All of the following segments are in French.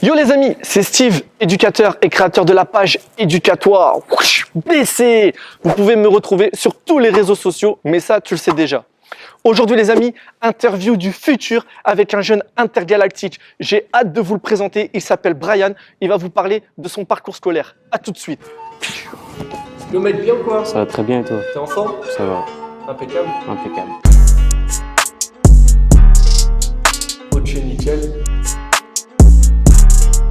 Yo les amis, c'est Steve, éducateur et créateur de la page Éducatoire BC. Vous pouvez me retrouver sur tous les réseaux sociaux, mais ça tu le sais déjà. Aujourd'hui les amis, interview du futur avec un jeune intergalactique. J'ai hâte de vous le présenter, il s'appelle Brian, il va vous parler de son parcours scolaire. A tout de suite. Le mec bien ou quoi? Ça va très bien et toi? T'es en forme? Ça va, Impeccable. impeccable. Coach nickel.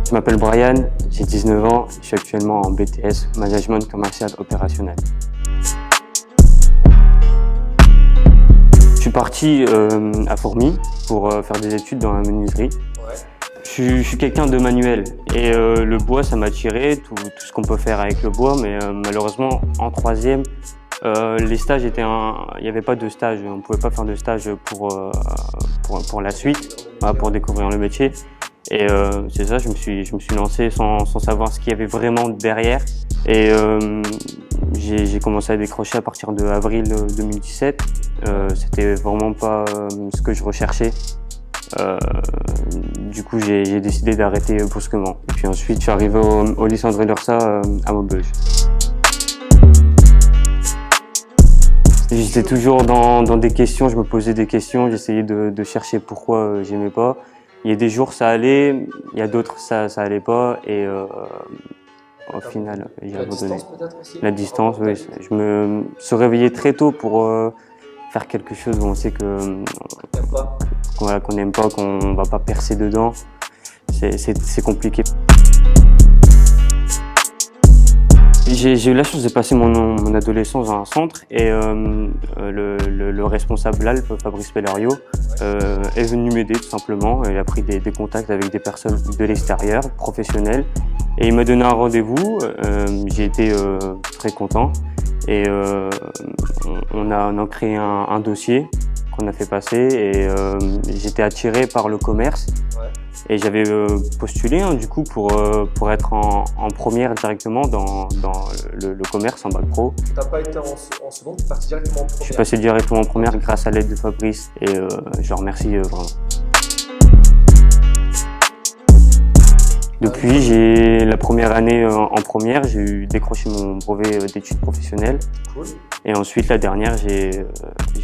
Je m'appelle Brian, j'ai 19 ans, je suis actuellement en BTS, Management Commercial Opérationnel. Je suis parti à Fourmi pour faire des études dans la menuiserie. Ouais. Je suis quelqu'un de manuel et le bois ça m'a attiré, tout ce qu'on peut faire avec le bois, mais malheureusement en troisième, les stages étaient il n'y avait pas de stage, on ne pouvait pas faire de stage pour la suite, pour découvrir le métier. Et c'est ça, je me suis lancé sans savoir ce qu'il y avait vraiment derrière. Et j'ai commencé à décrocher à partir de avril 2017. C'était vraiment pas ce que je recherchais. Du coup, j'ai décidé d'arrêter brusquement. Et puis ensuite, je suis arrivé au lycée André Lursa à Maubeuge. J'étais toujours dans des questions, je me posais des questions, j'essayais de chercher pourquoi j'aimais pas. Il y a des jours ça allait, il y a d'autres ça allait pas et au final j'ai abandonné. La distance, oui. Je me se réveillais très tôt pour faire quelque chose où on sait que qu'on n'aime pas, qu'on va pas percer dedans. C'est compliqué. J'ai eu la chance de passer mon adolescence dans un centre et le responsable là, Fabrice Pellario, est venu m'aider tout simplement. Il a pris des contacts avec des personnes de l'extérieur, professionnelles, et il m'a donné un rendez-vous. J'ai été très content et on a créé un dossier qu'on a fait passer et j'étais attiré par le commerce. Ouais. Et j'avais postulé du coup pour être en première directement dans le commerce en bac pro. T'as pas été en seconde, t'es parti directement en première? Je suis passé directement en première grâce à l'aide de Fabrice et je le remercie vraiment. Depuis la première année en première, j'ai décroché mon brevet d'études professionnelles. Cool. Et ensuite la dernière, j'ai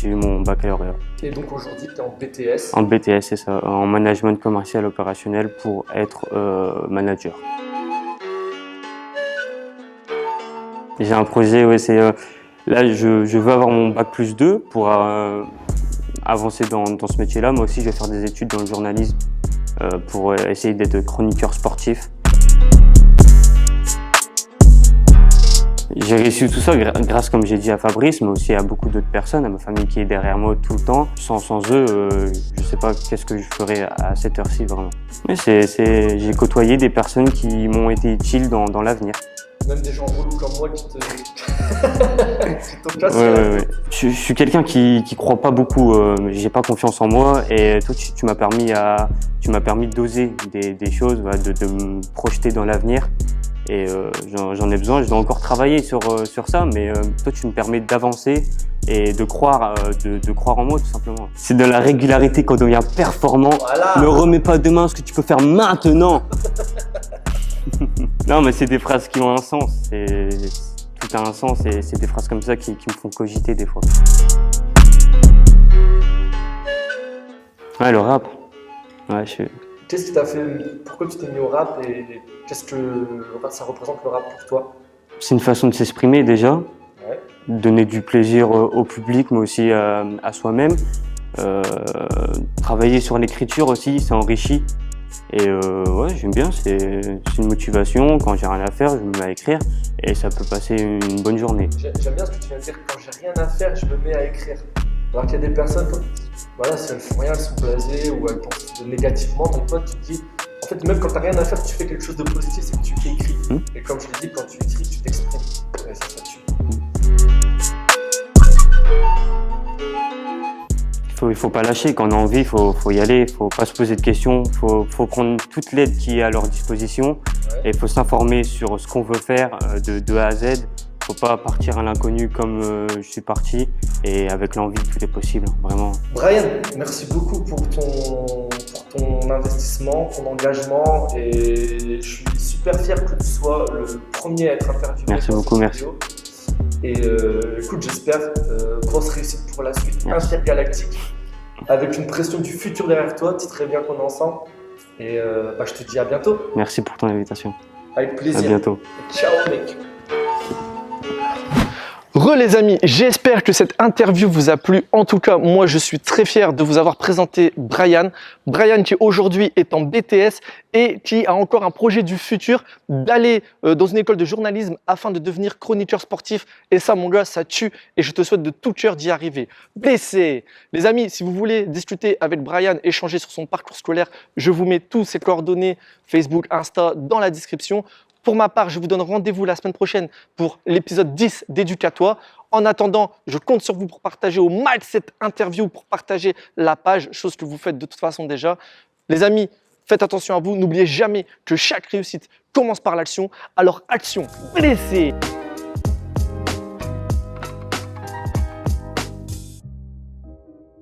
eu mon baccalauréat. Et donc aujourd'hui t'es en BTS? En BTS, c'est ça, en management commercial opérationnel pour être manager. J'ai un projet, ouais, là je veux avoir mon bac plus 2 pour avancer dans ce métier-là. Moi aussi je vais faire des études dans le journalisme pour essayer d'être chroniqueur sportif. J'ai réussi tout ça grâce, comme j'ai dit, à Fabrice, mais aussi à beaucoup d'autres personnes, à ma famille qui est derrière moi tout le temps. Sans eux, je ne sais pas qu'est-ce que je ferais à cette heure-ci vraiment. Mais j'ai côtoyé des personnes qui m'ont été utiles dans l'avenir. Même des gens relous comme moi qui te cassent. Ouais. Je suis quelqu'un qui croit pas beaucoup, j'ai pas confiance en moi et toi tu m'as permis d'oser des choses, de me projeter dans l'avenir. Et j'en ai besoin, je dois encore travailler sur ça, mais toi tu me permets d'avancer et de croire en moi tout simplement. C'est de la régularité qu'on devient performant. Voilà. Ne remets pas demain ce que tu peux faire maintenant. Non mais c'est des phrases qui ont un sens, tout a un sens et c'est des phrases comme ça qui me font cogiter des fois. Ouais, le rap. Ouais, Qu'est-ce qui t'a fait, pourquoi tu t'es mis au rap et qu'est-ce que ça représente le rap pour toi? C'est une façon de s'exprimer déjà, Ouais. donner du plaisir au public mais aussi à soi-même. Travailler sur l'écriture aussi, ça enrichit. Et ouais, j'aime bien, c'est une motivation. Quand j'ai rien à faire, je me mets à écrire et ça peut passer une bonne journée. J'aime bien ce que tu viens de dire, quand j'ai rien à faire, je me mets à écrire. Alors qu'il y a des personnes, voilà, si elles font rien, elles sont blasées ou elles pensent négativement, donc toi tu te dis, en fait même quand t'as rien à faire, tu fais quelque chose de positif, c'est que tu écris. Et comme je l'ai dit, quand tu écris, tu t'exprimes. Et ça tue. Il faut pas lâcher, quand on a envie, il faut y aller, il faut pas se poser de questions, faut prendre toute l'aide qui est à leur disposition et il faut s'informer sur ce qu'on veut faire de A à Z. Faut pas partir à l'inconnu comme je suis parti et avec l'envie, tout est possible, vraiment. Brian, merci beaucoup pour ton investissement, ton engagement et je suis super fier que tu sois le premier à être interviewé. Merci dans beaucoup, cette merci. vidéo. Et écoute, j'espère grosse réussite pour la suite Merci. intergalactique avec une pression du futur derrière toi. Tu très bien qu'on est ensemble et je te dis à bientôt. Merci pour ton invitation. Avec À plaisir. bientôt. Ciao mec. Les amis, j'espère que cette interview vous a plu. En tout cas, moi je suis très fier de vous avoir présenté Brian. Brian qui aujourd'hui est en BTS et qui a encore un projet du futur d'aller dans une école de journalisme afin de devenir chroniqueur sportif. Et ça mon gars, ça tue et je te souhaite de tout cœur d'y arriver. BC. Les amis, si vous voulez discuter avec Brian, échanger sur son parcours scolaire, je vous mets tous ses coordonnées, Facebook, Insta dans la description. Pour ma part, je vous donne rendez-vous la semaine prochaine pour l'épisode 10 d'Éducatoire. En attendant, je compte sur vous pour partager au max cette interview, pour partager la page, chose que vous faites de toute façon déjà. Les amis, faites attention à vous. N'oubliez jamais que chaque réussite commence par l'action. Alors action, blessé.